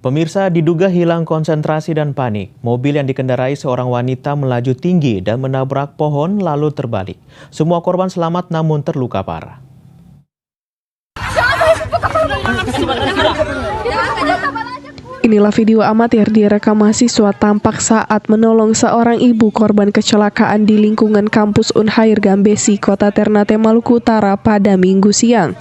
Pemirsa, diduga hilang konsentrasi dan panik. Mobil yang dikendarai seorang wanita melaju tinggi dan menabrak pohon lalu terbalik. Semua korban selamat namun terluka parah. Inilah video amatir direkam mahasiswa tampak saat menolong seorang ibu korban kecelakaan di lingkungan kampus Unhair Gambesi, Kota Ternate, Maluku Utara pada Minggu siang.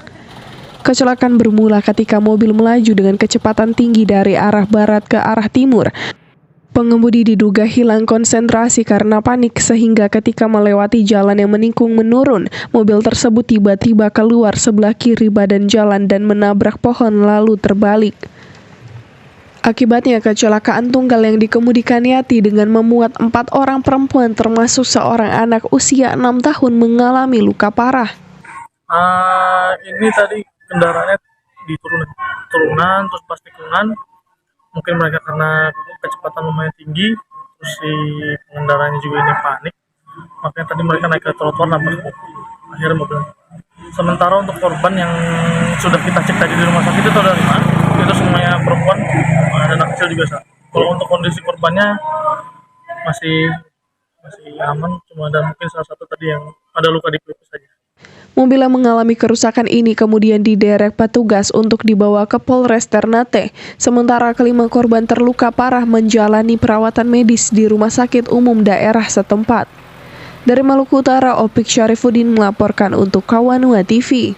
Kecelakaan bermula ketika mobil melaju dengan kecepatan tinggi dari arah barat ke arah timur. Pengemudi diduga hilang konsentrasi karena panik sehingga ketika melewati jalan yang menikung menurun, mobil tersebut tiba-tiba keluar sebelah kiri badan jalan dan menabrak pohon lalu terbalik. Akibatnya kecelakaan tunggal yang dikemudikan Yati dengan memuat 4 orang perempuan termasuk seorang anak usia 6 tahun mengalami luka parah. Ini tadi kendaraannya di turunan terus pas tikungan, mungkin mereka karena kecepatan lumayan tinggi, terus si pengendaranya juga ini panik, makanya tadi mereka naik ke trotoar nabrak akhirnya mobil. Sementara untuk korban yang sudah kita cek tadi di rumah sakit itu ada 5, itu semuanya perempuan, ada anak kecil juga. Kalau untuk kondisi korbannya masih aman, cuma ada mungkin salah satu tadi yang ada luka di pelipis saja. Mobil yang mengalami kerusakan ini kemudian diderek petugas untuk dibawa ke Polres Ternate. Sementara kelima korban terluka parah menjalani perawatan medis di Rumah Sakit Umum daerah setempat. Dari Maluku Utara, Opik Syarifuddin melaporkan untuk Kawanua TV.